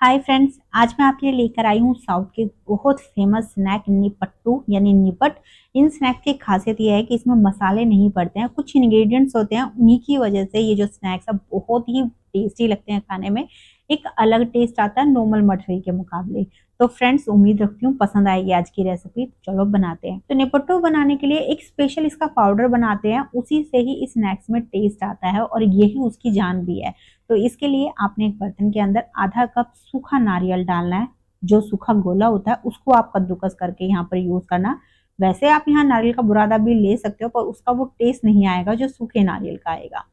Hi friends, आज मैं आपके लिए लेकर आई हूँ साउथ के बहुत फेमस स्नैक निपट्टू यानी निपट। इन स्नैक की खासियत यह है कि इसमें मसाले नहीं पड़ते हैं, कुछ इंग्रेडिएंट्स होते हैं, उन्हीं की वजह से ये जो स्नैक्स है बहुत ही टेस्टी लगते हैं खाने में। एक अलग टेस्ट आता है नॉर्मल मठरी के मुकाबले। तो फ्रेंड्स, उम्मीद रखती हूँ पसंद आएगी आज की रेसिपी। चलो बनाते हैं। तो निपट्टू बनाने के लिए एक स्पेशल इसका पाउडर बनाते हैं, उसी से ही इस स्नैक्स में टेस्ट आता है और यही उसकी जान भी है। तो इसके लिए आपने एक बर्तन के अंदर आधा कप सूखा नारियल डालना है। जो सूखा गोला होता है उसको आप कद्दूकस करके यहाँ पर यूज करना। वैसे आप यहाँ नारियल का बुरादा भी ले सकते हो, पर उसका वो टेस्ट नहीं आएगा जो सूखे नारियल का आएगा।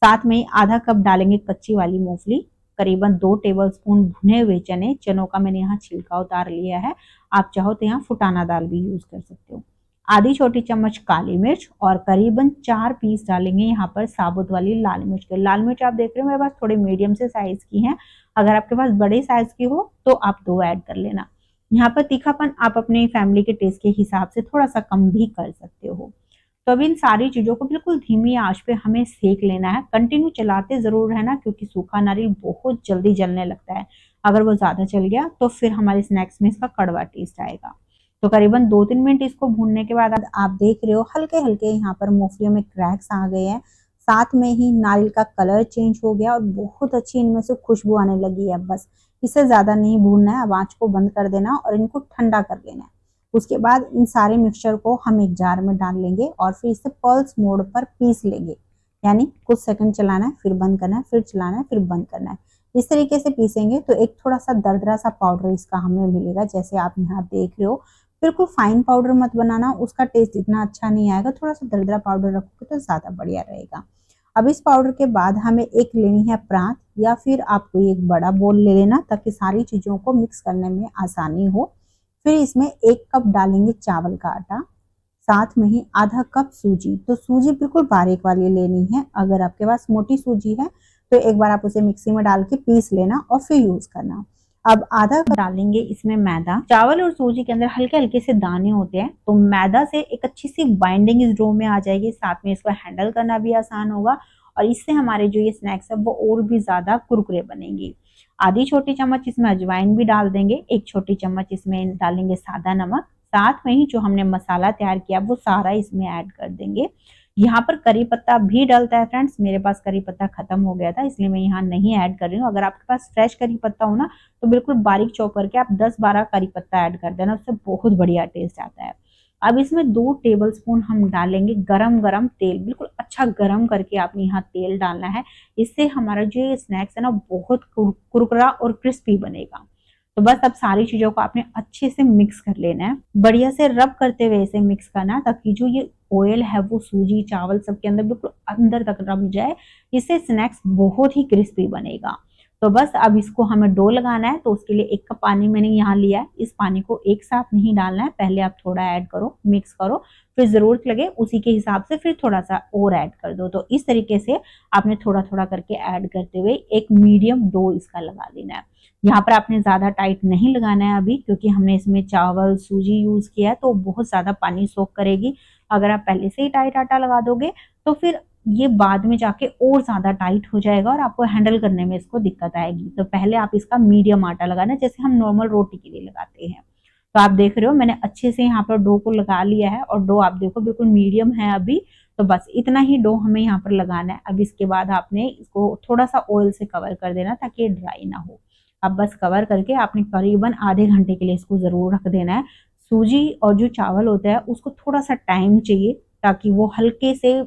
साथ में आधा कप डालेंगे कच्ची वाली मूंगफली, करीबन 2 टेबलस्पून भुने हुए चने। चनों का मैंने यहाँ छिलका उतार लिया है। आप चाहो तो यहाँ फुटाना दाल भी यूज कर सकते हो। आधी छोटी चम्मच काली मिर्च और करीबन 4 पीस डालेंगे यहाँ पर साबुत वाली लाल मिर्च के। लाल मिर्च आप देख रहे हो मेरे पास थोड़ी मीडियम से साइज की है। अगर आपके पास बड़े साइज की हो तो आप 2 ऐड कर लेना। यहाँ पर तीखापन आप अपने फैमिली के टेस्ट के हिसाब से थोड़ा सा कम भी कर सकते हो। तो अब इन सारी चीजों को बिल्कुल धीमी आंच पे हमें सेक लेना है। कंटिन्यू चलाते जरूर रहना, क्योंकि सूखा नारियल बहुत जल्दी जलने लगता है। अगर वो ज्यादा चल गया तो फिर हमारे स्नैक्स में इसका कड़वा टेस्ट आएगा। तो करीबन 2-3 मिनट इसको भूनने के बाद आप देख रहे हो हल्के हल्के यहाँ पर मूंगफलियों में क्रैक्स आ गए हैं। साथ में ही नारियल का कलर चेंज हो गया और बहुत अच्छी इनमें से खुशबू आने लगी है। बस इससे ज्यादा नहीं भूनना है। अब आंच को बंद कर देना और इनको ठंडा कर लेना है। उसके बाद इन सारे मिक्सचर को हम एक जार में डाल लेंगे और फिर इसे पल्स मोड पर पीस लेंगे। यानी कुछ सेकंड चलाना है, फिर बंद करना है, फिर चलाना है, फिर बंद करना है। इस तरीके से पीसेंगे तो एक थोड़ा सा दरदरा सा पाउडर इसका हमें मिलेगा, जैसे आप यहाँ देख रहे हो। बिल्कुल फाइन पाउडर मत बनाना, उसका टेस्ट इतना अच्छा नहीं आएगा। थोड़ा सा दरदरा पाउडर रखोगे तो ज्यादा बढ़िया रहेगा। अब इस पाउडर के बाद हमें एक लेनी है प्रांत, या फिर आप कोई एक बड़ा बोल ले लेना, ताकि सारी चीजों को मिक्स करने में आसानी हो। फिर इसमें 1 कप डालेंगे चावल का आटा, साथ में ही आधा कप सूजी। तो सूजी बिल्कुल बारीक वाली लेनी है। अगर आपके पास मोटी सूजी है तो एक बार आप उसे मिक्सी में डाल के पीस लेना और फिर यूज करना। अब आधा कप डालेंगे इसमें मैदा। चावल और सूजी के अंदर हल्के हल्के से दाने होते हैं, तो मैदा से एक अच्छी सी बाइंडिंग इस डो में आ जाएगी। साथ में इसको हैंडल करना भी आसान होगा और इससे हमारे जो ये स्नैक्स है वो और भी ज्यादा कुरकुरे बनेंगे। आधी छोटी चम्मच इसमें अजवाइन भी डाल देंगे। 1 छोटी चम्मच इसमें डालेंगे सादा नमक। साथ में ही जो हमने मसाला तैयार किया वो सारा इसमें ऐड कर देंगे। यहाँ पर करी पत्ता भी डलता है फ्रेंड्स। मेरे पास करी पत्ता खत्म हो गया था, इसलिए मैं यहाँ नहीं ऐड कर रही हूँ। अगर आपके पास फ्रेश करी पत्ता हो ना तो बिल्कुल बारीक चॉप करके आप 10-12 करी पत्ता ऐड कर देना, उससे बहुत बढ़िया टेस्ट आता है। अब इसमें 2 टेबलस्पून हम डालेंगे गरम गरम तेल। बिल्कुल अच्छा गरम करके आपने यहाँ तेल डालना है। इससे हमारा जो ये स्नैक्स है ना बहुत कुरकुरा और क्रिस्पी बनेगा। तो बस अब सारी चीजों को आपने अच्छे से मिक्स कर लेना है। बढ़िया से रब करते हुए इसे मिक्स करना है, ताकि जो ये ऑयल है वो सूजी चावल सबके अंदर बिल्कुल अंदर तक रम जाए। इससे स्नैक्स बहुत ही क्रिस्पी बनेगा। तो बस अब इसको हमें डो लगाना है। तो उसके लिए 1 कप पानी मैंने यहाँ लिया है। इस पानी को एक साथ नहीं डालना है, पहले आप थोड़ा ऐड करो, मिक्स करो, फिर जरूरत लगे उसी के हिसाब से फिर थोड़ा सा और ऐड कर दो। तो इस तरीके से आपने थोड़ा थोड़ा करके ऐड करते हुए एक मीडियम डो इसका लगा देना है। यहाँ पर आपने ज्यादा टाइट नहीं लगाना है अभी, क्योंकि हमने इसमें चावल सूजी यूज किया है तो बहुत ज्यादा पानी सोख करेगी। अगर आप पहले से ही टाइट आटा लगा दोगे तो फिर ये बाद में जाके और ज्यादा टाइट हो जाएगा और आपको हैंडल करने में इसको दिक्कत आएगी। तो पहले आप इसका मीडियम आटा लगाना, जैसे हम नॉर्मल रोटी के लिए लगाते हैं। तो आप देख रहे हो मैंने अच्छे से यहाँ पर डो को लगा लिया है और डो आप देखो बिल्कुल मीडियम है अभी। तो बस इतना ही डो हमें यहाँ पर लगाना है। अब इसके बाद आपने इसको थोड़ा सा ऑयल से कवर कर देना ताकि ये ड्राई ना हो। अब बस कवर करके आपने करीबन आधे घंटे के लिए इसको जरूर रख देना है। सूजी और जो चावल होता है उसको थोड़ा सा टाइम चाहिए, ताकि वो हल्के से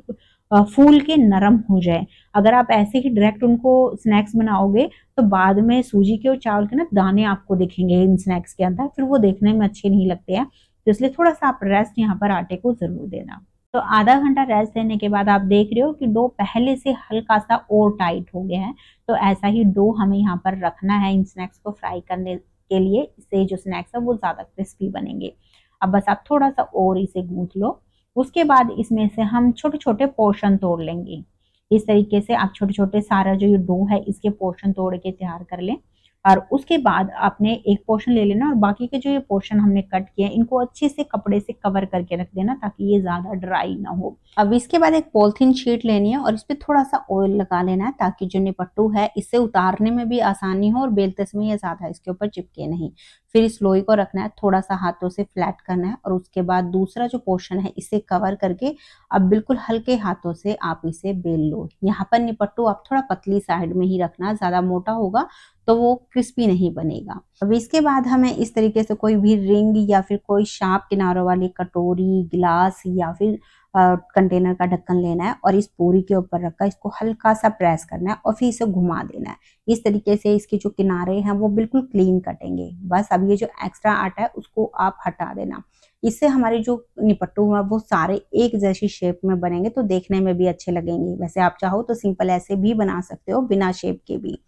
फूल के नरम हो जाए। अगर आप ऐसे ही डायरेक्ट उनको स्नैक्स बनाओगे तो बाद में सूजी के और चावल के ना दाने आपको दिखेंगे इन स्नैक्स के अंदर, फिर वो देखने में अच्छे नहीं लगते हैं। तो इसलिए थोड़ा सा आप रेस्ट यहाँ पर आटे को जरूर देना। तो आधा घंटा रेस्ट देने के बाद आप देख रहे हो कि डो पहले से हल्का सा और टाइट हो गया है। तो ऐसा ही डो हमें यहाँ पर रखना है इन स्नैक्स को फ्राई करने के लिए। इससे जो स्नैक्स है वो ज्यादा क्रिस्पी बनेंगे। अब बस आप थोड़ा सा और इसे गूंथ लो। उसके बाद इसमें से हम छोटे छोटे पोर्शन तोड़ लेंगे। इस तरीके से आप छोटे छोटे सारा जो ये डो है इसके पोर्शन तोड़ के तैयार कर लें। और उसके बाद आपने एक पोर्शन ले लेना और बाकी के जो ये पोर्शन हमने कट किए इनको अच्छे से कपड़े से कवर करके रख देना ताकि ये ज्यादा ड्राई ना हो। अब इसके बाद एक पॉलिथीन शीट लेनी है और इस पे थोड़ा सा ऑयल लगा लेना है ताकि जो निपट्टू है इससे उतारने में भी आसानी हो और बेलते समय ये ज्यादा इसके ऊपर चिपके नहीं। फिर इस लोई को रखना है, थोड़ा सा हाथों से फ्लैट करना है और उसके बाद दूसरा जो पोर्शन है इसे कवर करके अब बिल्कुल हल्के हाथों से आप इसे बेल लो। यहाँ पर निपट्टू आप थोड़ा पतली साइड में ही रखना, ज्यादा मोटा होगा तो वो क्रिस्पी नहीं बनेगा। अब इसके बाद हमें इस तरीके से कोई भी रिंग या फिर कोई शार्प किनारों वाली कटोरी, गिलास या फिर कंटेनर का ढक्कन लेना है और इस पूरी के ऊपर रखकर इसको हल्का सा प्रेस करना है और फिर इसे घुमा देना है। इस तरीके से इसके जो किनारे हैं वो बिल्कुल क्लीन कटेंगे। बस अब ये जो एक्स्ट्रा आटा है उसको आप हटा देना। इससे हमारे जो निपट्टू है वो सारे एक जैसी शेप में बनेंगे तो देखने में भी अच्छे लगेंगे। वैसे आप चाहो तो सिंपल ऐसे भी बना सकते हो बिना शेप के भी।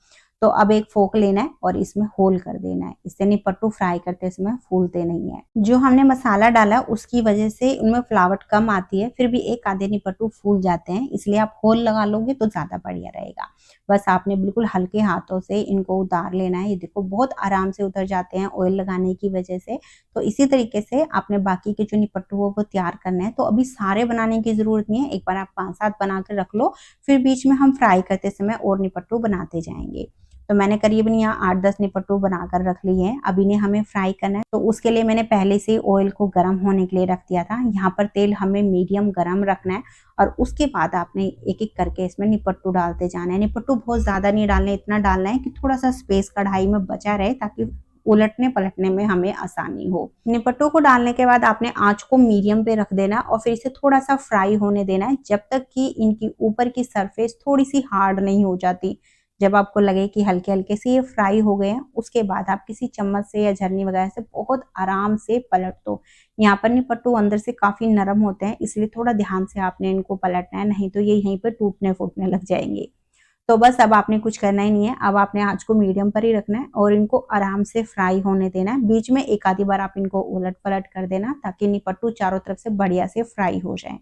तो अब एक फोक लेना है और इसमें होल कर देना है, इससे निपट्टू फ्राई करते समय फूलते नहीं है। जो हमने मसाला डाला उसकी वजह से उनमें फ्लावट कम आती है, फिर भी एक आधे निपट्टू फूल जाते हैं, इसलिए आप होल लगा लोगे तो ज्यादा बढ़िया रहेगा। बस आपने बिल्कुल हल्के हाथों से इनको उतार लेना है। ये देखो बहुत आराम से उतर जाते हैं ऑयल लगाने की वजह से। तो इसी तरीके से आपने बाकी के जो निपट्टू है वो तैयार करना है। तो अभी सारे बनाने की जरूरत नहीं है, एक बार आप 5-7 बना कर रख लो, फिर बीच में हम फ्राई करते समय और निपट्टू बनाते जाएंगे। तो मैंने करीबन यहाँ 8-10 निपट्टू बनाकर रख लिए हैं। अब इन्हें हमें फ्राई करना है, तो उसके लिए मैंने पहले से ऑयल को गर्म होने के लिए रख दिया था। यहाँ पर तेल हमें मीडियम गर्म रखना है और उसके बाद आपने एक एक करके इसमें निपट्टू डालते जाना है। निपट्टू बहुत ज्यादा नहीं डालना, इतना डालना है कि थोड़ा सा स्पेस कढ़ाई में बचा रहे ताकि उलटने पलटने में हमें आसानी हो। निपट्टू को डालने के बाद आपने आंच को मीडियम पे रख देना और फिर इसे थोड़ा सा फ्राई होने देना है जब तक कि इनकी ऊपर की सरफेस थोड़ी सी हार्ड नहीं हो जाती। जब आपको लगे कि हल्के हल्के से ये फ्राई हो गए हैं उसके बाद आप किसी चम्मच से या झरनी वगैरह से बहुत आराम से पलट दो। यहाँ पर निपट्टू अंदर से काफी नरम होते हैं, इसलिए थोड़ा ध्यान से आपने इनको पलटना है, नहीं तो ये यहीं पर टूटने फूटने लग जाएंगे। तो बस अब आपने कुछ करना ही नहीं है, अब आपने आंच को मीडियम पर ही रखना है और इनको आराम से फ्राई होने देना है। बीच में एक आधी बार आप इनको उलट पलट कर देना ताकि निपट्टू चारों तरफ से बढ़िया से फ्राई हो जाए।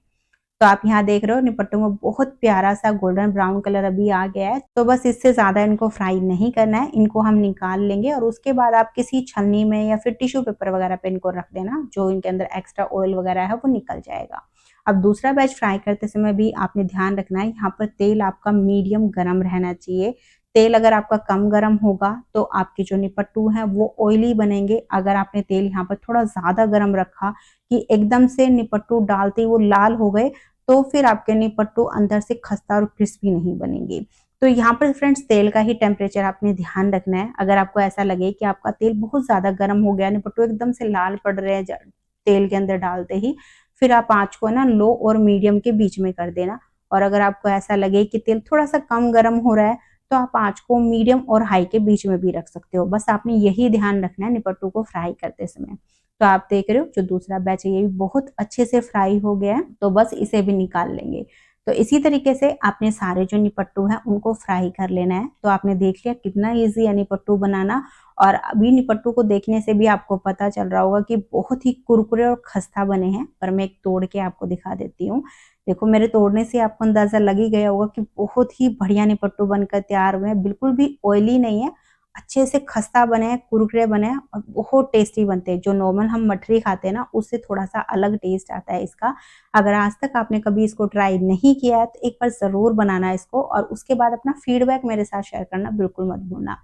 तो आप यहाँ देख रहे हो निपट्टू में बहुत प्यारा सा गोल्डन ब्राउन कलर अभी आ गया है। तो बस इससे ज्यादा इनको फ्राई नहीं करना है, इनको हम निकाल लेंगे और उसके बाद आप किसी छन्नी में या फिर टिश्यू पेपर वगैरह पे इनको रख देना, जो इनके अंदर एक्स्ट्रा ऑयल वगैरह है वो निकल जाएगा। अब दूसरा बैच फ्राई करते समय भी आपने ध्यान रखना है, यहाँ पर तेल आपका मीडियम गर्म रहना चाहिए। तेल अगर आपका कम गर्म होगा तो आपके जो निपट्टू हैं वो ऑयली बनेंगे। अगर आपने तेल यहाँ पर थोड़ा ज्यादा गर्म रखा कि एकदम से निपट्टू डालते ही वो लाल हो गए तो फिर आपके निपट्टू अंदर से खस्ता और क्रिस्पी नहीं बनेंगे। तो यहाँ पर फ्रेंड्स तेल का ही टेम्परेचर आपने ध्यान रखना है। अगर आपको ऐसा लगे कि आपका तेल बहुत ज्यादा गर्म हो गया, निपट्टू एकदम से लाल पड़ रहे हैं तेल के अंदर डालते ही, फिर आप आंच को ना लो और मीडियम के बीच में कर देना। और अगर आपको ऐसा लगे कि तेल थोड़ा सा कम गर्म हो रहा है तो आप आंच को मीडियम और हाई के बीच में भी रख सकते हो। बस आपने यही ध्यान रखना है निपट्टू को फ्राई करते समय। तो आप देख रहे हो जो दूसरा बैच है ये भी बहुत अच्छे से फ्राई हो गया है, तो बस इसे भी निकाल लेंगे। तो इसी तरीके से आपने सारे जो निपट्टू हैं उनको फ्राई कर लेना है। तो आपने देख लिया कितना इजी है निपट्टू बनाना, और अभी निपट्टू को देखने से भी आपको पता चल रहा होगा कि बहुत ही कुरकुरे और खस्ता बने हैं। पर मैं एक तोड़ के आपको दिखा देती हूँ। देखो मेरे तोड़ने से आपको अंदाजा लग ही गया होगा कि बहुत ही बढ़िया निपट्टू बनकर तैयार हुए हैं। बिल्कुल भी ऑयली नहीं है, अच्छे से खस्ता बने हैं, कुरकुरे बने हैं और बहुत टेस्टी बनते हैं। जो नॉर्मल हम मठरी खाते हैं ना उससे थोड़ा सा अलग टेस्ट आता है इसका। अगर आज तक आपने कभी इसको ट्राई नहीं किया है तो एक बार जरूर बनाना इसको और उसके बाद अपना फीडबैक मेरे साथ शेयर करना बिल्कुल मत भूलना।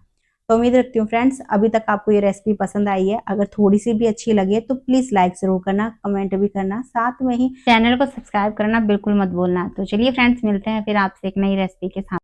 तो उम्मीद रखती हूँ फ्रेंड्स अभी तक आपको ये रेसिपी पसंद आई है। अगर थोड़ी सी भी अच्छी लगे तो प्लीज लाइक जरूर करना, कमेंट भी करना, साथ में ही चैनल को सब्सक्राइब करना बिल्कुल मत भूलना। तो चलिए फ्रेंड्स मिलते हैं फिर आपसे एक नई रेसिपी के साथ।